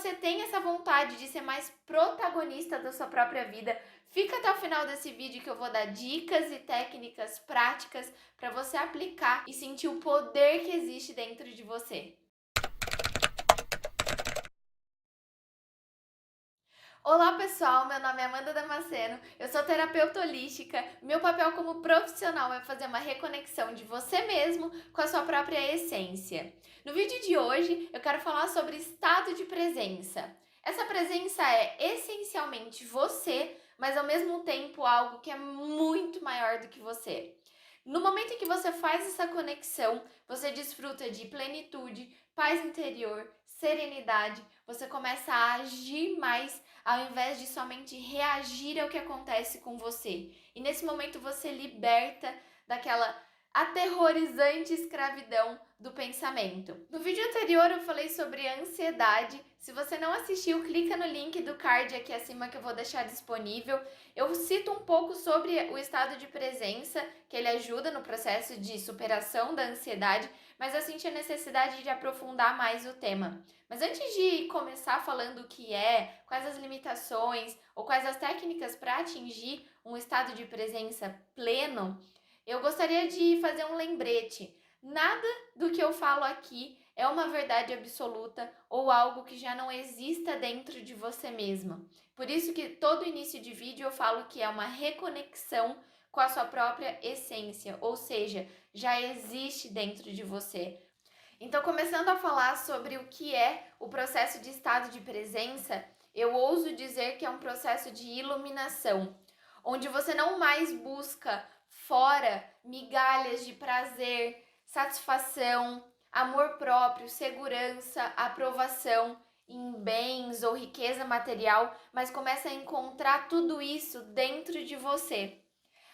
você tem essa vontade de ser mais protagonista da sua própria vida, fica até o final desse vídeo que eu vou dar dicas e técnicas práticas para você aplicar e sentir o poder que existe dentro de você. Olá pessoal, meu nome é Amanda Damasceno, eu sou terapeuta holística. Meu papel como profissional é fazer uma reconexão de você mesmo com a sua própria essência. No vídeo de hoje eu quero falar sobre estado de presença. Essa presença é essencialmente você, mas ao mesmo tempo algo que é muito maior do que você. No momento em que você faz essa conexão, você desfruta de plenitude, paz interior, serenidade, você começa a agir mais ao invés de somente reagir ao que acontece com você. E nesse momento você liberta daquela aterrorizante escravidão do pensamento. No vídeo anterior eu falei sobre a ansiedade. Se você não assistiu, clica no link do card aqui acima que eu vou deixar disponível. Eu cito um pouco sobre o estado de presença, que ele ajuda no processo de superação da ansiedade, mas eu senti a necessidade de aprofundar mais o tema. Mas antes de começar falando o que é, quais as limitações ou quais as técnicas para atingir um estado de presença pleno, eu gostaria de fazer um lembrete. Nada do que eu falo aqui é uma verdade absoluta ou algo que já não exista dentro de você mesmo. Por isso que todo início de vídeo eu falo que é uma reconexão com a sua própria essência, ou seja, já existe dentro de você. Então, começando a falar sobre o que é o processo de estado de presença, eu ouso dizer que é um processo de iluminação, onde você não mais busca fora migalhas de prazer, satisfação, amor próprio, segurança, aprovação em bens ou riqueza material, mas começa a encontrar tudo isso dentro de você.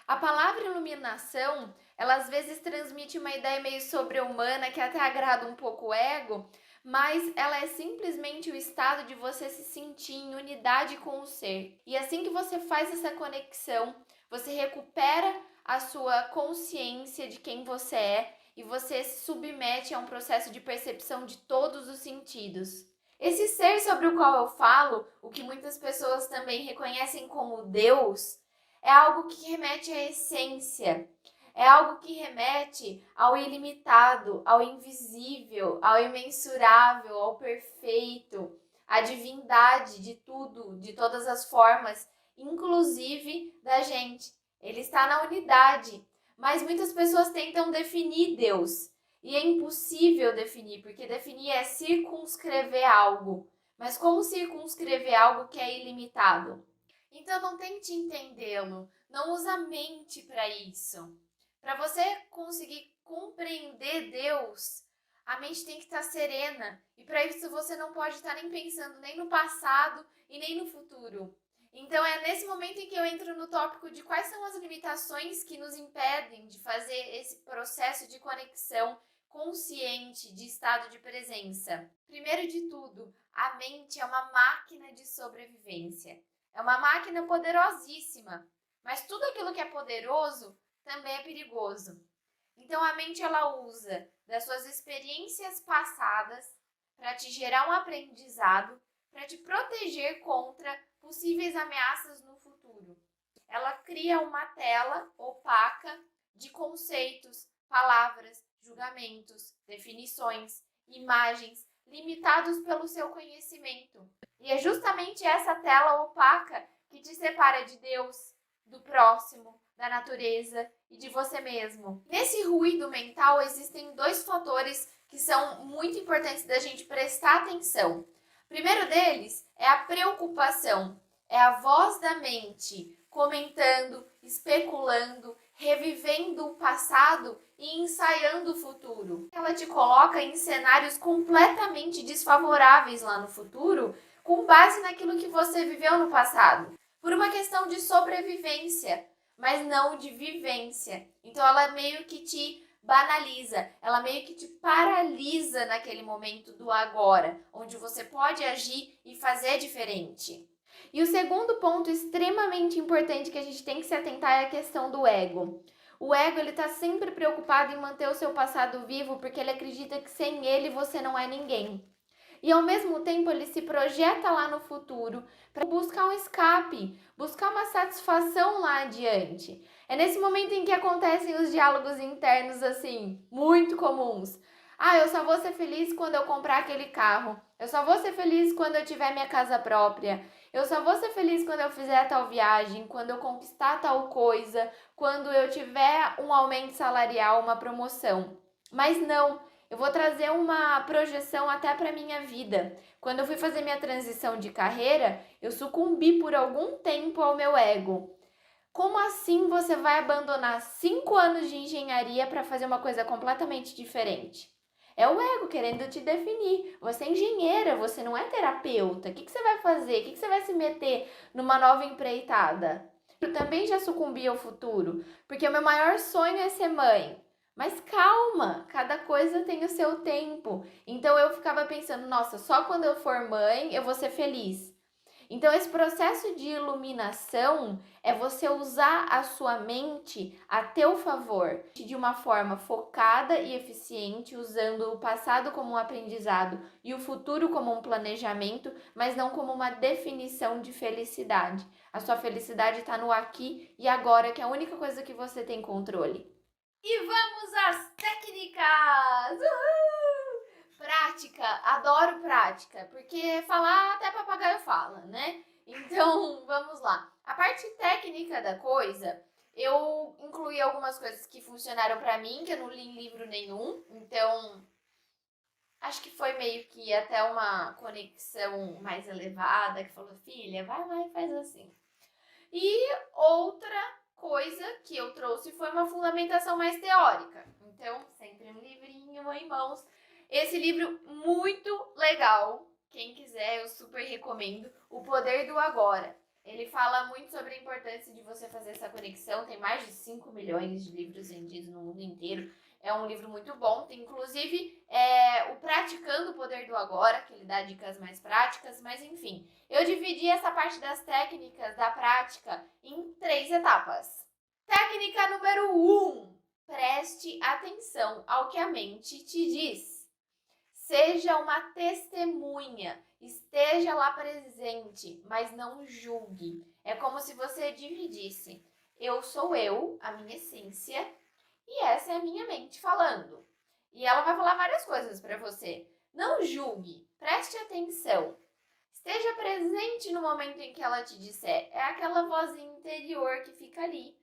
A palavra iluminação, ela às vezes transmite uma ideia meio sobre-humana que até agrada um pouco o ego, mas ela é simplesmente o estado de você se sentir em unidade com o ser. E assim que você faz essa conexão, você recupera a sua consciência de quem você é e você se submete a um processo de percepção de todos os sentidos. Esse ser sobre o qual eu falo, o que muitas pessoas também reconhecem como Deus, é algo que remete à essência, é algo que remete ao ilimitado, ao invisível, ao imensurável, ao perfeito, à divindade de tudo, de todas as formas, inclusive da gente. Ele está na unidade, mas muitas pessoas tentam definir Deus, e é impossível definir, porque definir é circunscrever algo. Mas como circunscrever algo que é ilimitado? Então não tente entendê-lo, não use a mente para isso. Para você conseguir compreender Deus, a mente tem que estar serena. E para isso você não pode estar nem pensando nem no passado e nem no futuro. Então é nesse momento em que eu entro no tópico de quais são as limitações que nos impedem de fazer esse processo de conexão consciente de estado de presença. Primeiro de tudo, a mente é uma máquina de sobrevivência. É uma máquina poderosíssima, mas tudo aquilo que é poderoso também é perigoso. Então a mente ela usa das suas experiências passadas para te gerar um aprendizado, para te proteger contra possíveis ameaças no futuro. Ela cria uma tela opaca de conceitos, palavras, julgamentos, definições, imagens limitados pelo seu conhecimento. E é justamente essa tela opaca que te separa de Deus, do próximo, da natureza e de você mesmo. Nesse ruído mental existem dois fatores que são muito importantes da gente prestar atenção. O primeiro deles é a preocupação, é a voz da mente comentando, especulando, revivendo o passado e ensaiando o futuro. Ela te coloca em cenários completamente desfavoráveis lá no futuro, com base naquilo que você viveu no passado, por uma questão de sobrevivência, mas não de vivência. Então ela meio que te banaliza, ela meio que te paralisa naquele momento do agora, onde você pode agir e fazer diferente. E o segundo ponto extremamente importante que a gente tem que se atentar é a questão do ego. O ego ele está sempre preocupado em manter o seu passado vivo porque ele acredita que sem ele você não é ninguém. e ao mesmo tempo ele se projeta lá no futuro para buscar um escape, buscar uma satisfação lá adiante. É nesse momento em que acontecem os diálogos internos assim, muito comuns. Ah, eu só vou ser feliz quando eu comprar aquele carro. Eu só vou ser feliz quando eu tiver minha casa própria. Eu só vou ser feliz quando eu fizer tal viagem, quando eu conquistar tal coisa, quando eu tiver um aumento salarial, uma promoção. Mas não, eu vou trazer uma projeção até para minha vida. Quando eu fui fazer minha transição de carreira, eu sucumbi por algum tempo ao meu ego. Como assim você vai abandonar 5 anos de engenharia para fazer uma coisa completamente diferente? É o ego querendo te definir. Você é engenheira, você não é terapeuta. O que você vai fazer? O que você vai se meter numa nova empreitada? Eu também já sucumbi ao futuro, porque o meu maior sonho é ser mãe. Mas calma, cada coisa tem o seu tempo. Então eu ficava pensando, nossa, só quando eu for mãe eu vou ser feliz. Então, esse processo de iluminação é você usar a sua mente a teu favor, de uma forma focada e eficiente, usando o passado como um aprendizado e o futuro como um planejamento, mas não como uma definição de felicidade. A sua felicidade está no aqui e agora, que é a única coisa que você tem controle. E vamos às técnicas! Uhul! Prática, adoro prática, porque falar até papagaio fala, né? Então, vamos lá. A parte técnica da coisa, eu incluí algumas coisas que funcionaram pra mim, que eu não li em livro nenhum, então acho que foi meio que até uma conexão mais elevada, que falou, filha, vai lá e faz assim. E outra coisa que eu trouxe foi uma fundamentação mais teórica. Então, sempre um livrinho em mãos. Esse livro muito legal, quem quiser eu super recomendo, O Poder do Agora. Ele fala muito sobre a importância de você fazer essa conexão, tem mais de 5 milhões de livros vendidos no mundo inteiro. É um livro muito bom, tem inclusive o Praticando o Poder do Agora, que ele dá dicas mais práticas, mas enfim. Eu dividi essa parte das técnicas da prática em 3 etapas. Técnica número 1. Preste atenção ao que a mente te diz. Seja uma testemunha, esteja lá presente, mas não julgue. É como se você dividisse. Eu sou eu, a minha essência, e essa é a minha mente falando. E ela vai falar várias coisas para você. Não julgue, preste atenção. Esteja presente no momento em que ela te disser. É aquela vozinha interior que fica ali,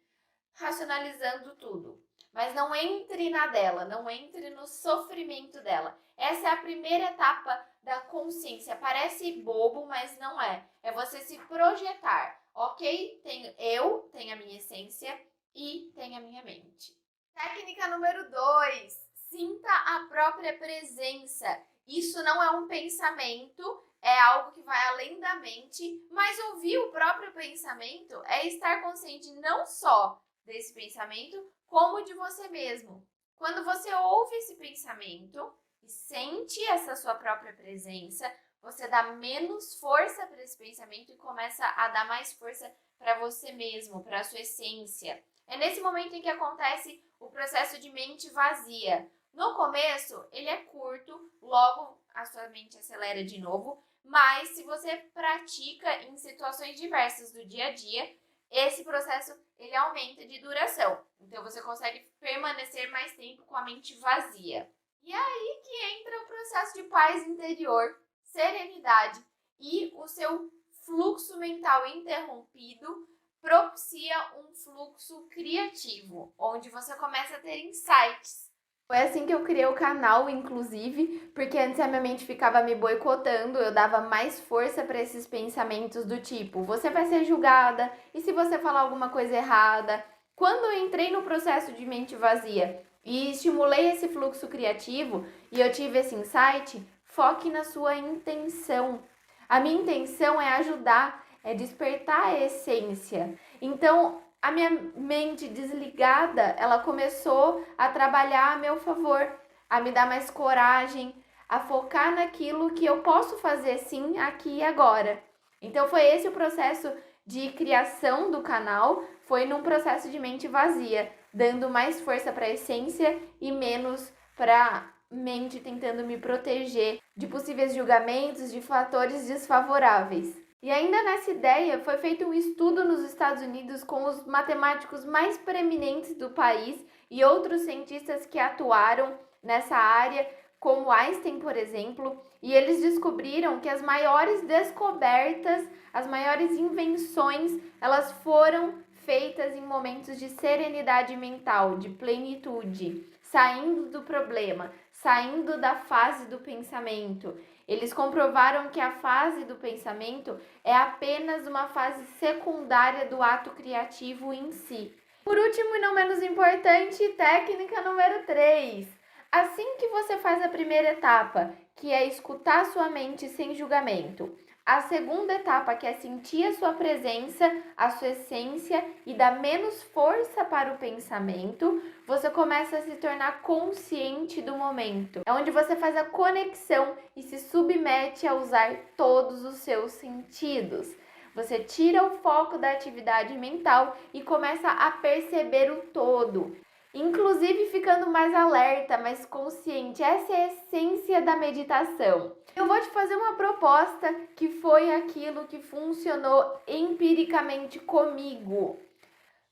racionalizando tudo. Mas não entre na dela, não entre no sofrimento dela. Essa é a primeira etapa da consciência. Parece bobo, mas não é. É você se projetar. Ok? Tenho a minha essência e tenho a minha mente. Técnica número 2. Sinta a própria presença. Isso não é um pensamento, é algo que vai além da mente, mas ouvir o próprio pensamento é estar consciente não só desse pensamento, como de você mesmo. Quando você ouve esse pensamento e sente essa sua própria presença, você dá menos força para esse pensamento e começa a dar mais força para você mesmo, para a sua essência. É nesse momento em que acontece o processo de mente vazia. No começo, ele é curto, logo a sua mente acelera de novo, mas se você pratica em situações diversas do dia a dia, esse processo ele aumenta de duração. Então você consegue permanecer mais tempo com a mente vazia. E é aí que entra o processo de paz interior, serenidade e o seu fluxo mental interrompido propicia um fluxo criativo, onde você começa a ter insights. Foi assim que eu criei o canal, inclusive, porque antes a minha mente ficava me boicotando, eu dava mais força para esses pensamentos do tipo, você vai ser julgada, e se você falar alguma coisa errada? Quando eu entrei no processo de mente vazia e estimulei esse fluxo criativo e eu tive esse insight, foque na sua intenção. A minha intenção é ajudar, é despertar a essência. Então, a minha mente desligada, ela começou a trabalhar a meu favor, a me dar mais coragem, a focar naquilo que eu posso fazer sim aqui e agora. Então foi esse o processo de criação do canal, foi num processo de mente vazia, dando mais força para a essência e menos para mente tentando me proteger de possíveis julgamentos, de fatores desfavoráveis. E ainda nessa ideia, foi feito um estudo nos Estados Unidos com os matemáticos mais preeminentes do país e outros cientistas que atuaram nessa área, como Einstein, por exemplo, e eles descobriram que as maiores descobertas, as maiores invenções, elas foram feitas em momentos de serenidade mental, de plenitude, saindo do problema, saindo da fase do pensamento. Eles comprovaram que a fase do pensamento é apenas uma fase secundária do ato criativo em si. Por último e não menos importante, técnica número 3. Assim que você faz a primeira etapa, que é escutar sua mente sem julgamento, a segunda etapa, que é sentir a sua presença, a sua essência e dar menos força para o pensamento, você começa a se tornar consciente do momento. É onde você faz a conexão e se submete a usar todos os seus sentidos. Você tira o foco da atividade mental e começa a perceber o todo, inclusive ficando mais alerta, mais consciente. Essa é a essência da meditação. Eu vou te fazer uma proposta que foi aquilo que funcionou empiricamente comigo.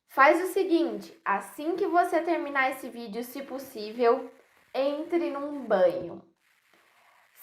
Faz o seguinte, assim que você terminar esse vídeo, se possível, entre num banho.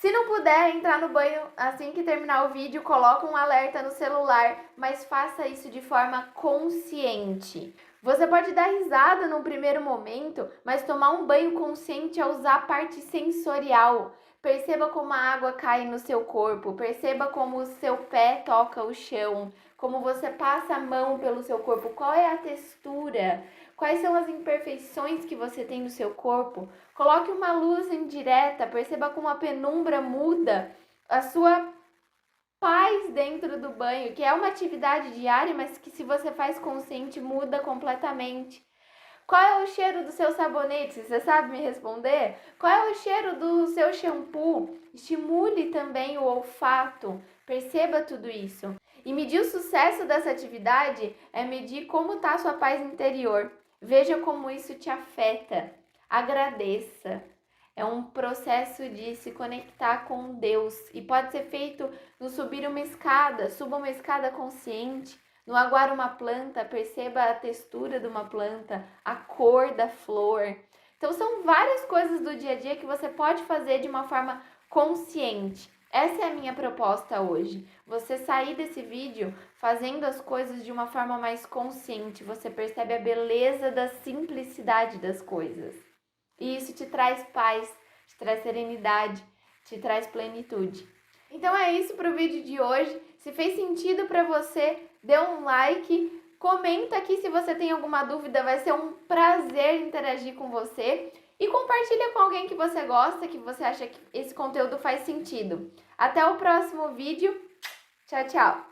Se não puder entrar no banho assim que terminar o vídeo, coloca um alerta no celular, mas faça isso de forma consciente. Você pode dar risada num primeiro momento, mas tomar um banho consciente é usar a parte sensorial. Perceba como a água cai no seu corpo, perceba como o seu pé toca o chão, como você passa a mão pelo seu corpo, qual é a textura, quais são as imperfeições que você tem no seu corpo. Coloque uma luz indireta, perceba como a penumbra muda a sua paz dentro do banho, que é uma atividade diária, mas que se você faz consciente muda completamente. Qual é o cheiro do seu sabonete? Você sabe me responder? Qual é o cheiro do seu shampoo? Estimule também o olfato. Perceba tudo isso. E medir o sucesso dessa atividade é medir como está a sua paz interior. Veja como isso te afeta. Agradeça. É um processo de se conectar com Deus e pode ser feito no subir uma escada, suba uma escada consciente, no aguar uma planta, perceba a textura de uma planta, a cor da flor. Então são várias coisas do dia a dia que você pode fazer de uma forma consciente. Essa é a minha proposta hoje. Você sair desse vídeo fazendo as coisas de uma forma mais consciente. Você percebe a beleza da simplicidade das coisas. E isso te traz paz, te traz serenidade, te traz plenitude. Então é isso para o vídeo de hoje. Se fez sentido para você, dê um like, comenta aqui se você tem alguma dúvida, vai ser um prazer interagir com você. E compartilha com alguém que você gosta, que você acha que esse conteúdo faz sentido. Até o próximo vídeo. Tchau, tchau!